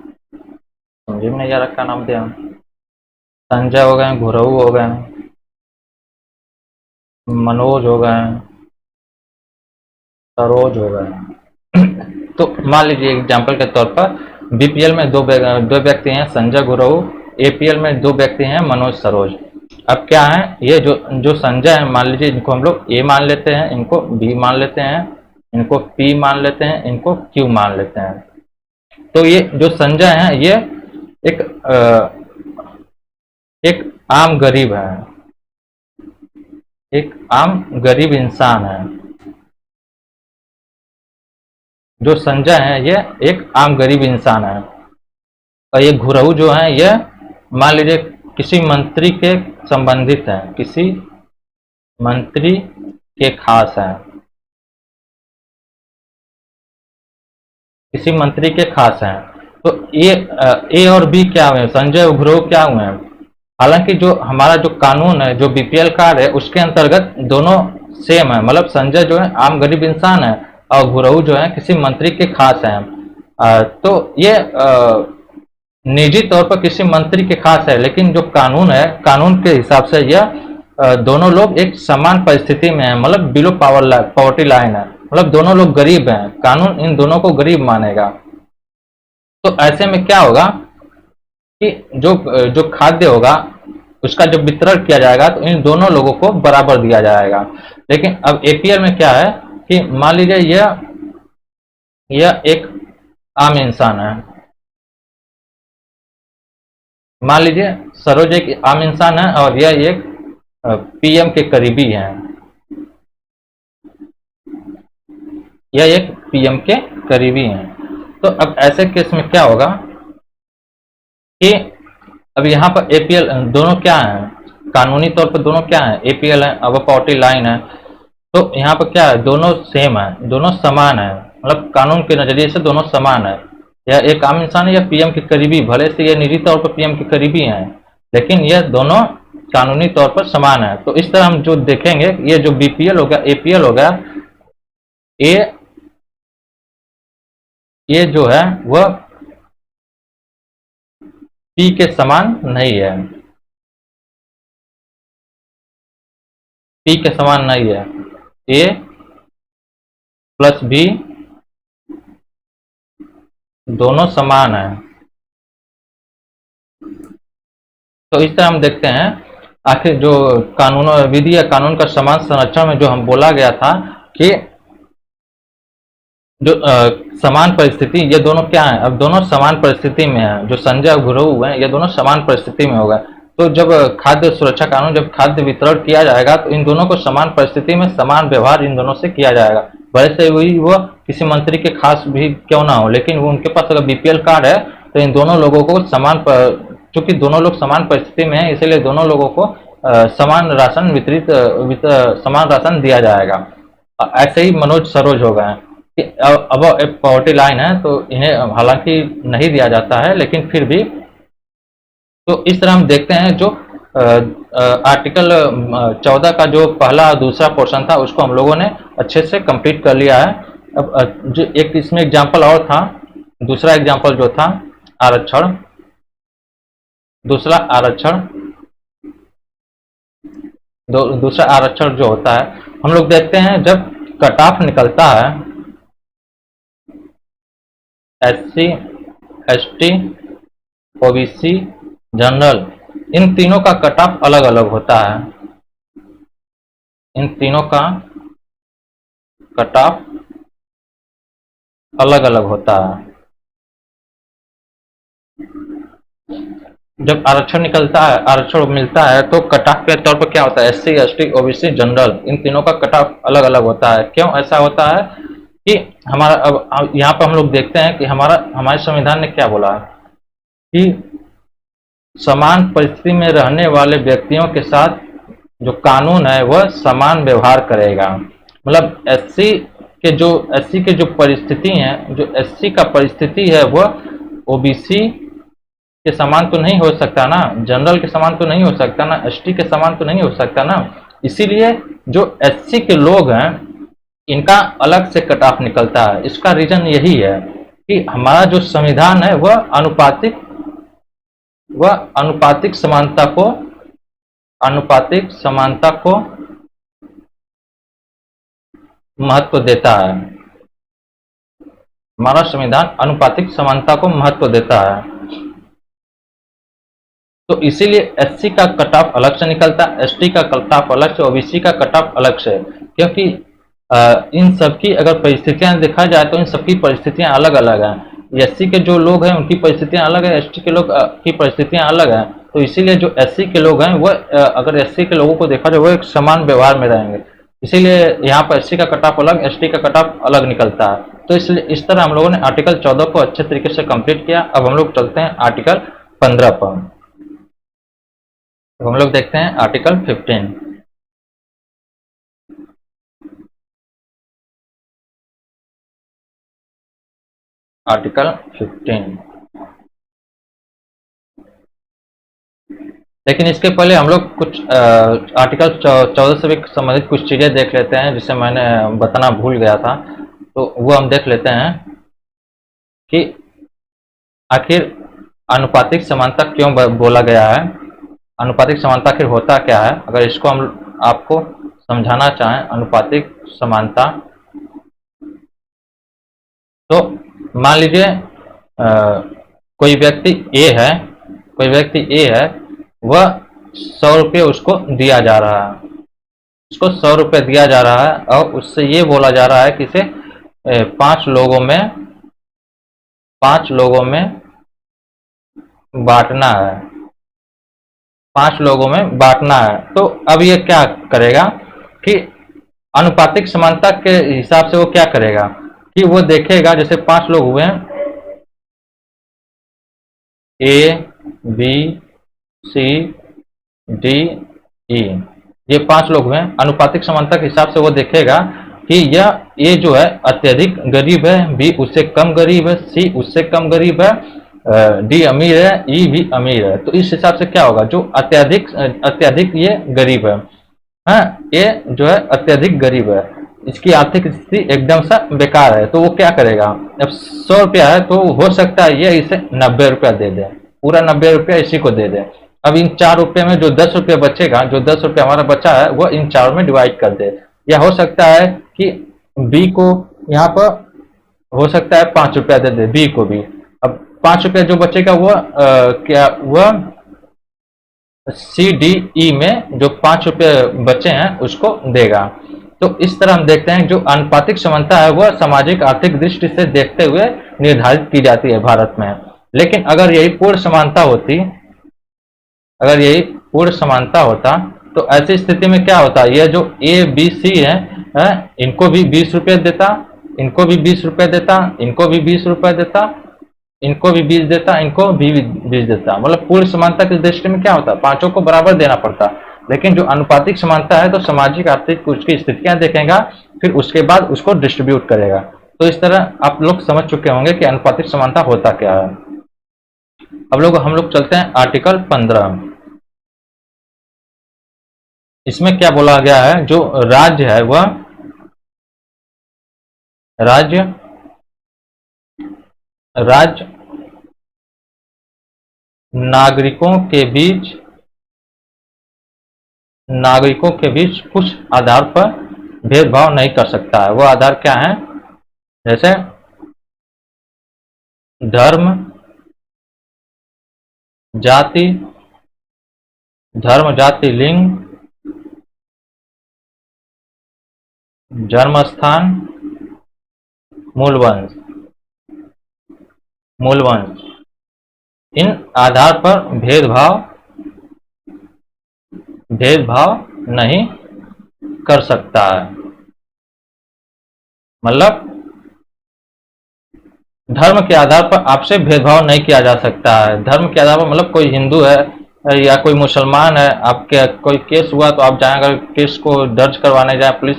समझ में नहीं आ रहा क्या नाम दिया। संजय हो गए, घुरहू हो गए, मनोज हो गए, सरोज हो गए। तो मान लीजिए एग्जाम्पल के तौर पर बीपीएल में दो व्यक्ति हैं, संजय घुरहू। एपीएल में दो व्यक्ति हैं, मनोज सरोज। अब क्या है, ये जो संजय है, मान लीजिए इनको हम लोग ए मान लेते हैं, इनको बी मान लेते हैं, इनको पी मान लेते हैं, इनको क्यू मान लेते हैं। तो ये जो संजय है ये एक एक आम गरीब है, एक आम गरीब इंसान है। जो संजय है ये एक आम गरीब इंसान है। और ये घुरहू जो है ये मान लीजिए किसी मंत्री के संबंधित है, किसी मंत्री के खास हैं, किसी मंत्री के खास हैं। तो ए और बी क्या हुए, संजय उग्रोह क्या हुए हैं। हालांकि जो हमारा जो कानून है, जो बीपीएल कार्ड है, उसके अंतर्गत दोनों सेम है। मतलब संजय जो है आम गरीब इंसान है और गुरु जो है किसी मंत्री के खास हैं। तो ये निजी तौर पर किसी मंत्री के खास है, लेकिन जो कानून है, कानून के हिसाब से यह दोनों लोग एक समान परिस्थिति में है। मतलब बिलो पॉवर्टी लाइन है, मतलब दोनों लोग गरीब हैं, कानून इन दोनों को गरीब मानेगा। तो ऐसे में क्या होगा कि जो जो खाद्य होगा उसका जब वितरण किया जाएगा तो इन दोनों लोगों को बराबर दिया जाएगा। लेकिन अब एपीएल में क्या है कि मान लीजिए यह एक आम इंसान है। मान लीजिए सरोज एक आम इंसान है और यह एक पीएम के करीबी है। यह एक पीएम के करीबी है। तो अब ऐसे केस में क्या होगा कि अब यहाँ पर एपीएल दोनों क्या है, कानूनी तौर पर दोनों क्या है, एपीएल है, अब पॉवर्टी लाइन है। तो यहाँ पर क्या है, दोनों सेम है, दोनों समान है। मतलब कानून के नजरिए से दोनों समान है। यह एक आम इंसान है या पीएम के करीबी, भले से ये निजी तौर पर पीएम के करीबी हैं, लेकिन यह दोनों कानूनी तौर पर समान है। तो इस तरह हम जो देखेंगे, ये जो बीपीएल हो गया, एपीएल हो गया, ये जो है वह पी के समान नहीं है, पी के समान नहीं है। ए प्लस बी दोनों समान है। तो इस तरह हम देखते हैं, आखिर जो कानून विधि या कानून का समान संरक्षण में जो हम बोला गया था कि जो समान परिस्थिति, ये दोनों क्या है, अब दोनों समान परिस्थिति में है। जो संजय और गुरु है, ये दोनों समान परिस्थिति में होगा। तो जब खाद्य सुरक्षा कानून, जब खाद्य वितरण किया जाएगा तो इन दोनों को समान परिस्थिति में समान व्यवहार इन दोनों से किया जाएगा। भले से वही वो किसी मंत्री के खास भी क्यों ना हो, लेकिन वो उनके पास अगर बीपीएल कार्ड है तो इन दोनों लोगों को समान, चूंकि दोनों लोग समान परिस्थिति में है, इसलिए दोनों लोगों को समान राशन समान राशन दिया जाएगा। ऐसे ही मनोज सरोज हो गए कि अब एक पॉवर्टी लाइन है तो इन्हें हालांकि नहीं दिया जाता है, लेकिन फिर भी। तो इस तरह हम देखते हैं जो आर्टिकल 14 का जो पहला और दूसरा पोर्शन था उसको हम लोगों ने अच्छे से कंप्लीट कर लिया है। अब जो एक इसमें एग्जांपल और था, दूसरा एग्जांपल जो था आरक्षण, दूसरा आरक्षण, दूसरा आरक्षण जो होता है, हम लोग देखते हैं जब कट ऑफ निकलता है एससी, एसटी, ओबीसी, जनरल, इन तीनों का कट ऑफ अलग अलग होता है। इन तीनों का कट ऑफ अलग अलग होता है। जब आरक्षण निकलता है, आरक्षण मिलता है, तो कट ऑफ के तौर पर क्या होता है, एससी, एसटी, ओबीसी, जनरल, इन तीनों का कट ऑफ अलग अलग होता है। क्यों ऐसा होता है कि हमारा, अब यहाँ पर हम लोग देखते हैं कि हमारे संविधान ने क्या बोला कि समान परिस्थिति में रहने वाले व्यक्तियों के साथ जो कानून है वह समान व्यवहार करेगा। मतलब एससी के जो परिस्थिति है, जो एससी का परिस्थिति है वह ओबीसी के समान तो नहीं हो सकता ना, जनरल के समान तो नहीं हो सकता ना, एसटी के समान तो नहीं हो सकता ना। इसीलिए जो एससी के लोग हैं इनका अलग से कट ऑफ निकलता है। इसका रीजन यही है कि हमारा जो संविधान है वह आनुपातिक समानता को महत्व देता है। हमारा संविधान आनुपातिक समानता को महत्व देता है। तो इसीलिए एससी का कट ऑफ अलग से निकलता है, एसटी का कट ऑफ अलग से, ओबीसी का कट ऑफ अलग से। क्योंकि इन सबकी अगर परिस्थितियां देखा जाए तो इन सबकी परिस्थितियां अलग अलग हैं। एससी के जो लोग हैं उनकी परिस्थितियां अलग है, एसटी के लोग की परिस्थितियां अलग हैं। तो इसीलिए जो एससी के लोग हैं वह अगर एससी के लोगों को देखा जाए वो एक समान व्यवहार में रहेंगे। इसीलिए यहाँ पर एससी का कट ऑफ अलग, एसटी का कट ऑफ अलग निकलता है। तो इसलिए इस तरह हम लोगों ने आर्टिकल 14 को अच्छे तरीके से कंप्लीट किया। अब हम लोग चलते हैं आर्टिकल 15 पर। तो हम लोग देखते हैं आर्टिकल 15। आर्टिकल 15। लेकिन इसके पहले हम लोग कुछ आर्टिकल 14 से भी संबंधित कुछ चीज़ें देख लेते हैं, जिसे मैंने बताना भूल गया था। तो वो हम देख लेते हैं कि आखिर आनुपातिक समानता क्यों बोला गया है। आनुपातिक समानता आखिर होता क्या है, अगर इसको हम आपको समझाना चाहें आनुपातिक समानता, तो मान लीजिए कोई व्यक्ति ए है, कोई व्यक्ति ए है, वह 100 रुपये उसको दिया जा रहा है, उसको 100 रुपये दिया जा रहा है और उससे ये बोला जा रहा है कि इसे 5 लोगों में बांटना है, 5 लोगों में बांटना है। तो अब ये क्या करेगा कि अनुपातिक समानता के हिसाब से वो क्या करेगा कि वो देखेगा, जैसे 5 लोग हुए हैं, A B C D E, ये 5 लोग हुए हैं। अनुपातिक समानता के हिसाब से वो देखेगा कि यह ए जो है अत्यधिक गरीब है, बी उससे कम गरीब है, सी उससे कम गरीब है, डी अमीर है, ई भी अमीर है। तो इस हिसाब से क्या होगा, जो अत्यधिक ये गरीब है, हाँ, ये जो है अत्यधिक गरीब है, इसकी आर्थिक स्थिति एकदम सा बेकार है, तो वो क्या करेगा, अब 100 रुपया है तो हो सकता है ये इसे 90 रुपया दे दे, पूरा 90 रुपया इसी को दे दे। अब इन 4 रुपये में जो 10 रुपये बचेगा, जो 10 रुपया हमारा बचा है, वो इन 4 में डिवाइड कर दे। या हो सकता है कि बी को यहाँ पर हो सकता है 5 रुपया दे दे, बी को भी। अब 5 रुपया जो बचेगा वह क्या, वह सी डी ई में जो 5 रुपये बचे हैं उसको देगा। तो इस तरह हम देखते हैं जो आनुपातिक समानता है वह सामाजिक आर्थिक दृष्टि से देखते हुए निर्धारित की जाती है भारत में। लेकिन अगर यही पूर्ण समानता होती, अगर यही पूर्ण समानता होता, तो ऐसी स्थिति में क्या होता, यह जो ए बी सी है, इनको भी 20 रुपये देता, इनको भी 20 रुपये देता, इनको भी 20 रुपये देता, इनको भी 20 देता, इनको भी 20 देता। मतलब पूर्ण समानता की दृष्टि में क्या होता, पांचों को बराबर देना पड़ता। लेकिन जो अनुपातिक समानता है तो सामाजिक आर्थिक उसकी स्थितियां देखेगा, फिर उसके बाद उसको डिस्ट्रीब्यूट करेगा। तो इस तरह आप लोग समझ चुके होंगे कि अनुपातिक समानता होता क्या है। अब हम लोग चलते हैं आर्टिकल 15। इसमें क्या बोला गया है, जो राज्य है वह राज्य नागरिकों के बीच कुछ आधार पर भेदभाव नहीं कर सकता है। वो आधार क्या है, जैसे धर्म, जाति, लिंग, जन्म स्थान, मूलवंश, इन आधार पर भेदभाव नहीं कर सकता है। मतलब धर्म के आधार पर आपसे भेदभाव नहीं किया जा सकता है। धर्म के आधार पर मतलब कोई हिंदू है या कोई मुसलमान है, आपके कोई केस हुआ तो आप जाएं, अगर केस को दर्ज करवाने जाए पुलिस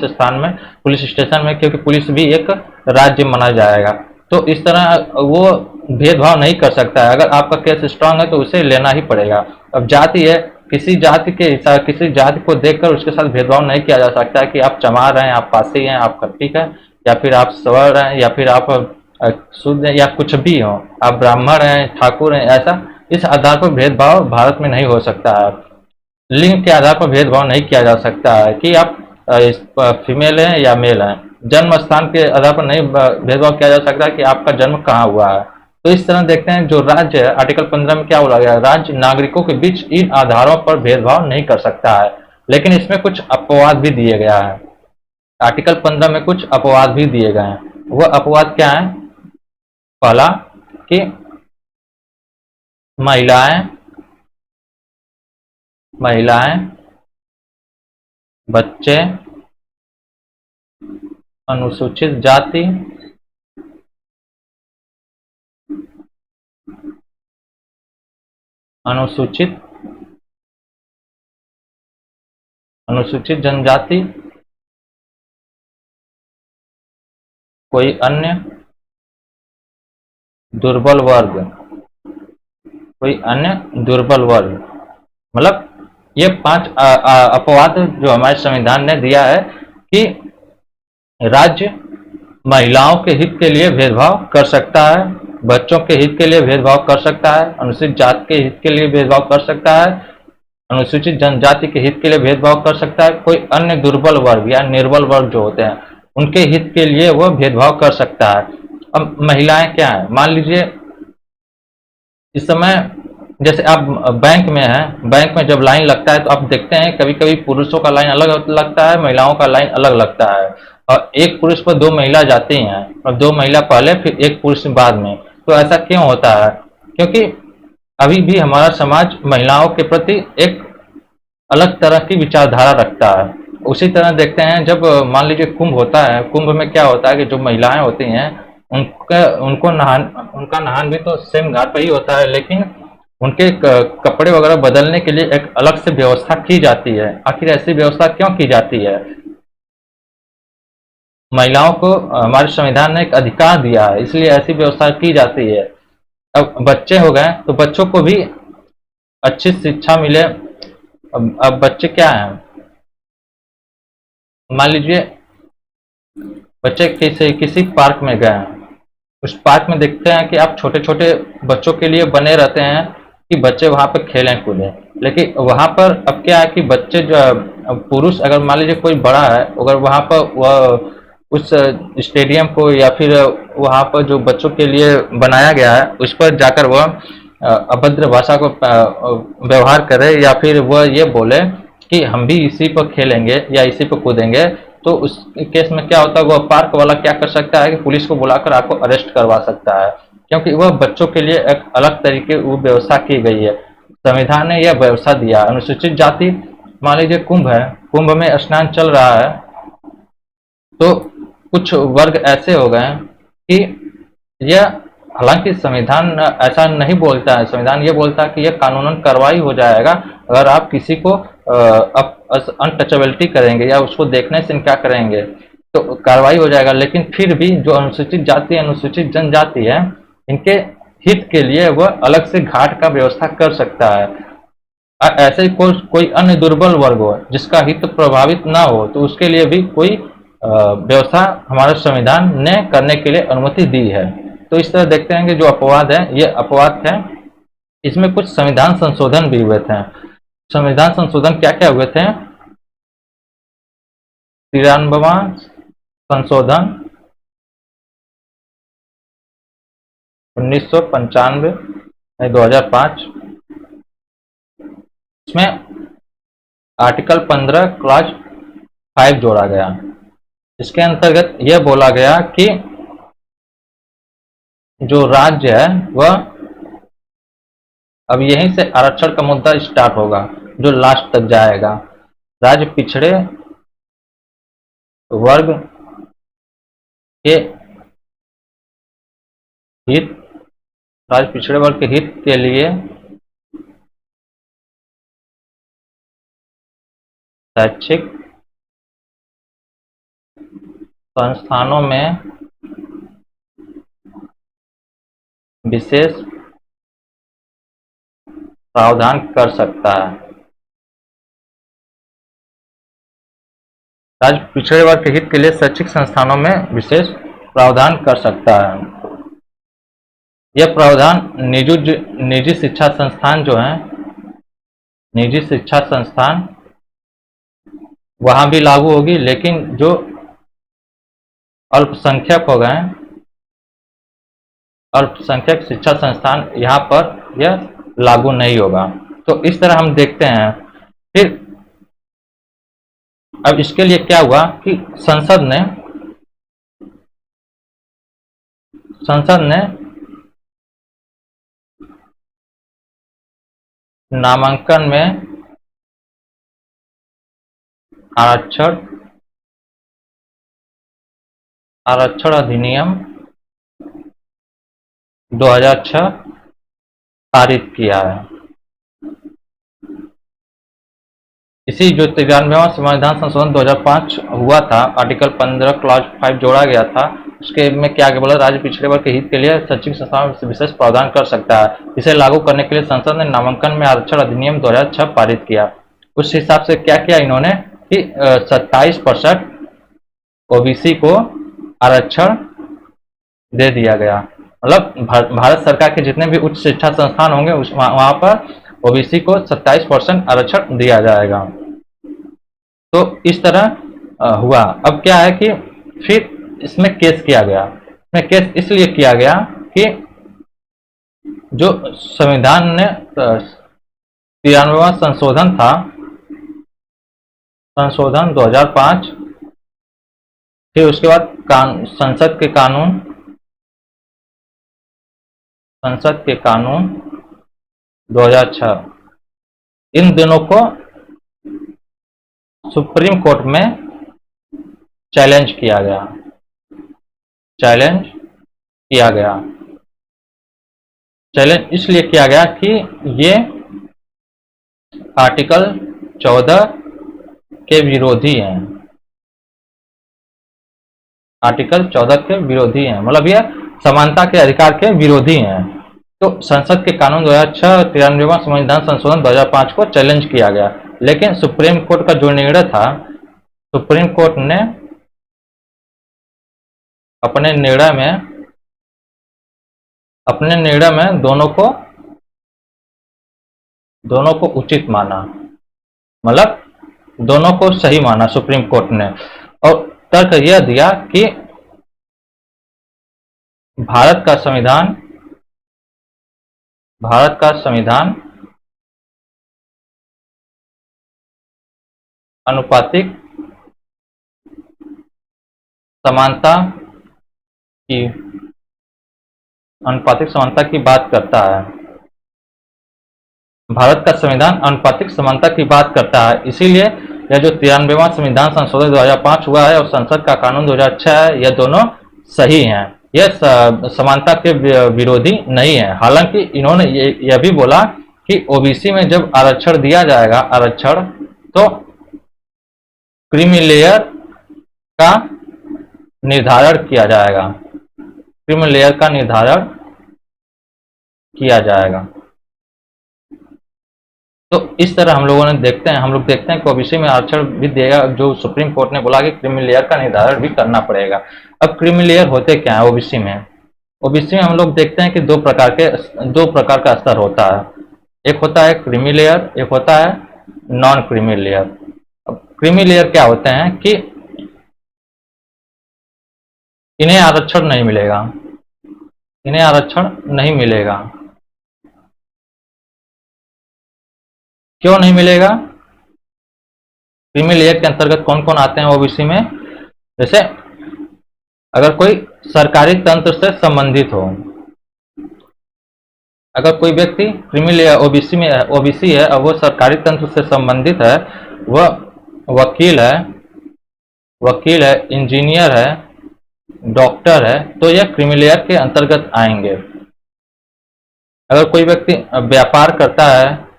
स्टेशन में, क्योंकि पुलिस भी एक राज्य माना जाएगा, तो इस तरह वो भेदभाव नहीं कर सकता है। अगर आपका केस स्ट्रांग है तो उसे लेना ही पड़ेगा। अब जाति है, किसी जाति के हिसाब, किसी जाति को देखकर उसके साथ भेदभाव नहीं किया जा सकता है कि आप चमार हैं, आप पासी हैं, आप खट्टिक हैं, या फिर आप स्वर हैं, या फिर आप शुद्ध या कुछ भी हो, आप ब्राह्मण हैं, ठाकुर हैं, ऐसा इस आधार पर भेदभाव भारत में नहीं हो सकता है। लिंग के आधार पर भेदभाव नहीं किया जा सकता है कि आप फीमेल हैं या मेल हैं। जन्म स्थान के आधार पर नहीं भेदभाव किया जा सकता कि आपका जन्म कहाँ हुआ है। तो इस तरह देखते हैं जो राज्य है, आर्टिकल 15 में क्या बोला गया, राज्य नागरिकों के बीच इन आधारों पर भेदभाव नहीं कर सकता है। लेकिन इसमें कुछ अपवाद भी दिए गया है, आर्टिकल 15 में कुछ अपवाद भी दिए गए हैं। वह अपवाद क्या है, पहला कि महिलाएं, बच्चे, अनुसूचित जाति, अनुसूचित जनजाति, कोई अन्य दुर्बल वर्ग, कोई अन्य दुर्बल वर्ग, मतलब ये 5 अपवाद जो हमारे संविधान ने दिया है कि राज्य महिलाओं के हित के लिए भेदभाव कर सकता है, बच्चों के हित के लिए भेदभाव कर सकता है, अनुसूचित जाति के हित के लिए भेदभाव कर सकता है, अनुसूचित जनजाति के हित के लिए भेदभाव कर सकता है, कोई अन्य दुर्बल वर्ग या निर्बल वर्ग जो होते हैं उनके हित के लिए वह भेदभाव कर सकता है। अब महिलाएं क्या है, मान लीजिए इस समय जैसे आप बैंक में हैं, बैंक में जब लाइन लगता है तो आप देखते हैं कभी कभी पुरुषों का लाइन अलग लगता है, महिलाओं का लाइन अलग लगता है, और एक पुरुष पर 2 महिला जाती हैं और 2 महिला पहले फिर एक पुरुष बाद में। तो ऐसा क्यों होता है? क्योंकि अभी भी हमारा समाज महिलाओं के प्रति एक अलग तरह की विचारधारा रखता है। उसी तरह देखते हैं जब मान लीजिए कुंभ होता है, कुंभ में क्या होता है कि जो महिलाएं होती हैं उनका नहान भी तो सेम घाट पर ही होता है, लेकिन उनके कपड़े वगैरह बदलने के लिए एक अलग से व्यवस्था की जाती है। आखिर ऐसी व्यवस्था क्यों की जाती है? महिलाओं को हमारे संविधान ने एक अधिकार दिया है, इसलिए ऐसी व्यवस्था की जाती है। अब बच्चे हो गए तो बच्चों को भी अच्छी शिक्षा मिले। अब बच्चे क्या हैं, मान लीजिए बच्चे किसी पार्क में गए हैं, उस पार्क में देखते हैं कि आप छोटे छोटे बच्चों के लिए बने रहते हैं कि बच्चे वहां पर खेलें कूदें, लेकिन वहां पर अब क्या है कि बच्चे जो पुरुष अगर मान लीजिए कोई बड़ा है, अगर वहां पर वह उस स्टेडियम को या फिर वहां पर जो बच्चों के लिए बनाया गया है उस पर जाकर वह अभद्र भाषा को व्यवहार करे या फिर वह ये बोले कि हम भी इसी पर खेलेंगे या इसी पर कूदेंगे, तो उस केस में क्या होता है, वह पार्क वाला क्या कर सकता है कि पुलिस को बुलाकर आपको अरेस्ट करवा सकता है, क्योंकि वह बच्चों के लिए एक अलग तरीके वो व्यवस्था की गई है। संविधान ने यह व्यवस्था दिया। अनुसूचित जाति, मान लीजिए कुंभ है, कुंभ में स्नान चल रहा है, तो कुछ वर्ग ऐसे हो गए कि यह, हालांकि संविधान ऐसा नहीं बोलता है, संविधान ये बोलता है कि यह कानूनन कार्रवाई हो जाएगा अगर आप किसी को अनटचेबिलिटी करेंगे या उसको देखने से इनकार करेंगे तो कार्रवाई हो जाएगा। लेकिन फिर भी जो अनुसूचित जाति अनुसूचित जनजाति है, इनके हित के लिए वह अलग से घाट का व्यवस्था कर सकता है। ऐसे कोई अन्य दुर्बल वर्ग हो जिसका हित प्रभावित ना हो तो उसके लिए भी कोई व्यवस्था हमारे संविधान ने करने के लिए अनुमति दी है। तो इस तरह देखते हैं कि जो अपवाद है ये अपवाद है, इसमें कुछ संविधान संशोधन भी हुए थे। संविधान संशोधन क्या क्या हुए थे? 93वां संशोधन 1995 2005, इसमें आर्टिकल 15 क्लॉज 5 जोड़ा गया। इसके अंतर्गत यह बोला गया कि जो राज्य है वह, अब यहीं से आरक्षण का मुद्दा स्टार्ट होगा जो लास्ट तक जाएगा। राज्य पिछड़े वर्ग के हित, राज्य पिछड़े वर्ग के हित के लिए शैक्षिक संस्थानों में विशेष प्रावधान कर सकता है। राज्य पिछड़े वर्ग के हित के लिए शैक्षिक संस्थानों में विशेष प्रावधान कर सकता है। यह प्रावधान निजी शिक्षा संस्थान जो हैं, निजी शिक्षा संस्थान वहां भी लागू होगी, लेकिन जो अल्पसंख्यक हो गए, अल्पसंख्यक शिक्षा संस्थान यहाँ पर यह लागू नहीं होगा। तो इस तरह हम देखते हैं। फिर अब इसके लिए क्या हुआ कि संसद ने नामांकन में आरक्षण अधिनियम 2006 पारित किया है। इसी जो 93वां संविधान संशोधन 2005 हुआ था, आर्टिकल 15 क्लॉज 5 जोड़ा गया था, उसके में क्या बोला, राज्य पिछड़े वर्ग के हित के लिए शैक्षिक संस्थाओं में विशेष प्रावधान कर सकता है। इसे लागू करने के लिए संसद ने नामांकन में आरक्षण अधिनियम 2006 पारित किया। उस हिसाब से क्या किया इन्होंने कि 27% ओबीसी को आरक्षण दे दिया गया। मतलब भारत सरकार के जितने भी उच्च शिक्षा संस्थान होंगे वहां पर ओबीसी को 27% आरक्षण दिया जाएगा। तो इस तरह हुआ। अब क्या है कि फिर इसमें केस किया गया। इसमें केस इसलिए किया गया कि जो संविधान ने 93वां संशोधन था, संशोधन 2005, फिर उसके बाद संसद के कानून 2006, इन दोनों को सुप्रीम कोर्ट में चैलेंज किया गया। चैलेंज इसलिए किया गया कि ये आर्टिकल 14 के विरोधी हैं। आर्टिकल 14 के विरोधी हैं, मतलब ये समानता के अधिकार के विरोधी हैं। तो संसद के कानून 2006 93वां संविधान संशोधन 2005 को चैलेंज किया गया। लेकिन सुप्रीम कोर्ट का जो निर्णय था, सुप्रीम कोर्ट ने अपने निर्णय में दोनों को उचित माना, मतलब दोनों को सही माना सुप्रीम कोर्ट ने, और तर्क यह दिया कि भारत का संविधान अनुपातिक समानता की बात करता है। भारत का संविधान अनुपातिक समानता की बात करता है। इसीलिए यह जो 93वां संविधान संशोधन 2005 हुआ है और संसद का कानून 2006 है, यह दोनों सही हैं। यह समानता के विरोधी नहीं है। हालांकि इन्होंने यह भी बोला कि ओबीसी में जब आरक्षण दिया जाएगा, तो क्रीमी लेयर का निर्धारण किया जाएगा। क्रीमी लेयर का निर्धारण किया जाएगा। तो इस तरह हम लोग देखते हैं कि ओबीसी में आरक्षण भी देगा, जो सुप्रीम कोर्ट ने बोला कि क्रीमी लेयर का निर्धारण भी करना पड़ेगा। अब क्रीमी लेयर होते क्या है ओबीसी में? ओबीसी में हम लोग देखते हैं कि दो प्रकार का स्तर होता है। एक होता है क्रीमी लेयर, एक होता है नॉन क्रीमी लेयर। अब क्रीमी लेयर क्या होते हैं कि इन्हें आरक्षण नहीं मिलेगा। क्यों नहीं मिलेगा? क्रीमी लेयर के अंतर्गत कौन कौन आते हैं ओबीसी में? जैसे अगर कोई सरकारी तंत्र से संबंधित हो, अगर कोई व्यक्ति क्रीमी लेयर ओबीसी है और वो सरकारी तंत्र से संबंधित है, वह वकील है, इंजीनियर है, डॉक्टर है, तो यह क्रीमी लेयर के अंतर्गत आएंगे। अगर कोई व्यक्ति व्यापार करता है,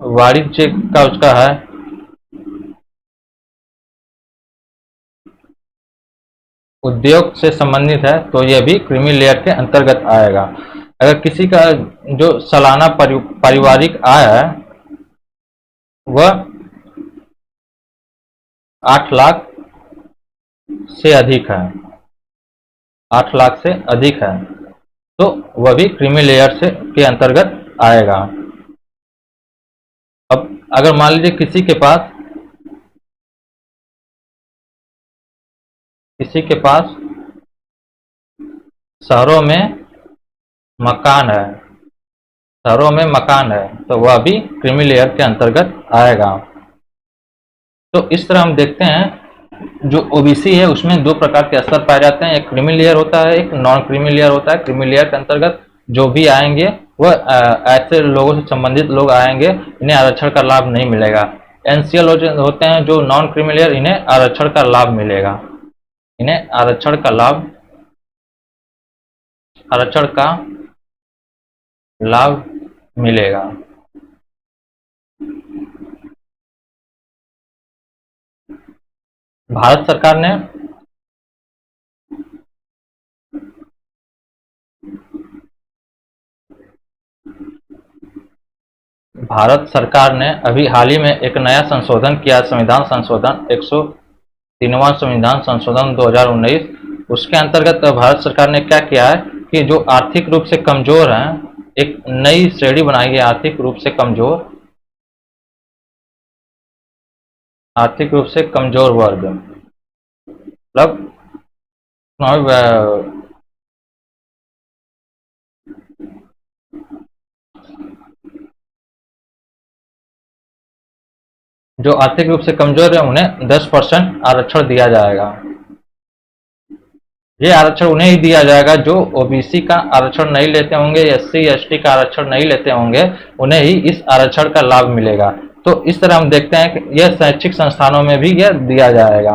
वाणिज्य का उसका है, उद्योग से संबंधित है, तो यह भी क्रीमी लेयर के अंतर्गत आएगा। अगर किसी का जो सालाना पारिवारिक आय है वह 8 लाख से अधिक है, 8 लाख से अधिक है, तो वह भी क्रीमी लेयर के अंतर्गत आएगा। अब अगर मान लीजिए किसी के पास शहरों में मकान है, तो वह भी क्रीमी लेयर के अंतर्गत आएगा। तो इस तरह हम देखते हैं जो ओबीसी है उसमें दो प्रकार के स्तर पाए जाते हैं। एक क्रीमी लेयर होता है, एक नॉन क्रीमी लेयर होता है। क्रीमी लेयर के अंतर्गत जो भी आएंगे वह ऐसे लोगों से संबंधित लोग आएंगे, इन्हें आरक्षण का लाभ नहीं मिलेगा। एनसीएल होते हैं जो नॉन क्रीमी लेयर, इन्हें आरक्षण का लाभ मिलेगा। भारत सरकार ने भारत सरकार ने अभी हाल ही में एक नया संशोधन किया, संविधान संशोधन 103वां संविधान संशोधन 2019। उसके अंतर्गत भारत सरकार ने क्या किया है कि जो आर्थिक रूप से कमजोर हैं, एक नई श्रेणी बनाई है, आर्थिक रूप से कमजोर वर्ग, मतलब जो आर्थिक रूप से कमजोर है उन्हें 10% आरक्षण दिया जाएगा। ये आरक्षण उन्हें ही दिया जाएगा जो ओबीसी का आरक्षण नहीं लेते होंगे, एससी एसटी का आरक्षण नहीं लेते होंगे, उन्हें ही इस आरक्षण का लाभ मिलेगा। तो इस तरह हम देखते हैं कि यह शैक्षिक संस्थानों में भी यह दिया जाएगा।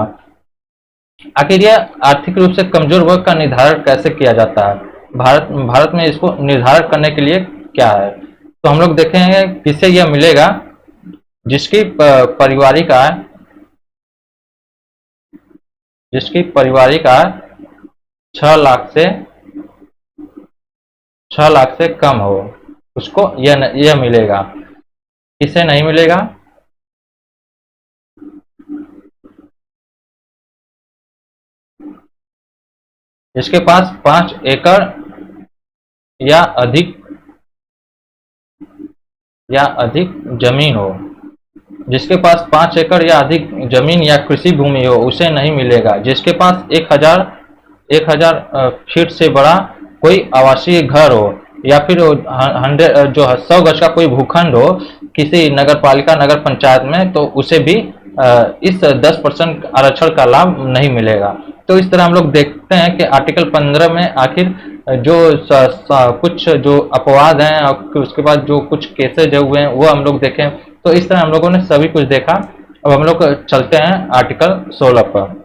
आखिर यह आर्थिक रूप से कमजोर वर्ग का निर्धारण कैसे किया जाता है, भारत में इसको निर्धारण करने के लिए क्या है, तो हम लोग देखेंगे किससे यह मिलेगा, जिसकी पारिवारिक आय 6 लाख से कम हो, उसको यह मिलेगा। किसे नहीं मिलेगा? जिसके पास 5 एकड़ या अधिक जमीन हो, जिसके पास 5 एकड़ या अधिक जमीन या कृषि भूमि हो उसे नहीं मिलेगा। जिसके पास 1000 फीट से बड़ा कोई आवासीय घर हो, या फिर 100 गज का कोई भूखंड हो किसी नगर पालिका नगर पंचायत में, तो उसे भी इस 10% आरक्षण का लाभ नहीं मिलेगा। तो इस तरह हम लोग देखते हैं कि आर्टिकल 15 में आखिर जो कुछ जो अपवाद हैं और उसके बाद जो कुछ केसेज हुए हैं वो हम लोग देखें। तो इस तरह हम लोगों ने सभी कुछ देखा। अब हम लोग चलते हैं आर्टिकल 16 पर।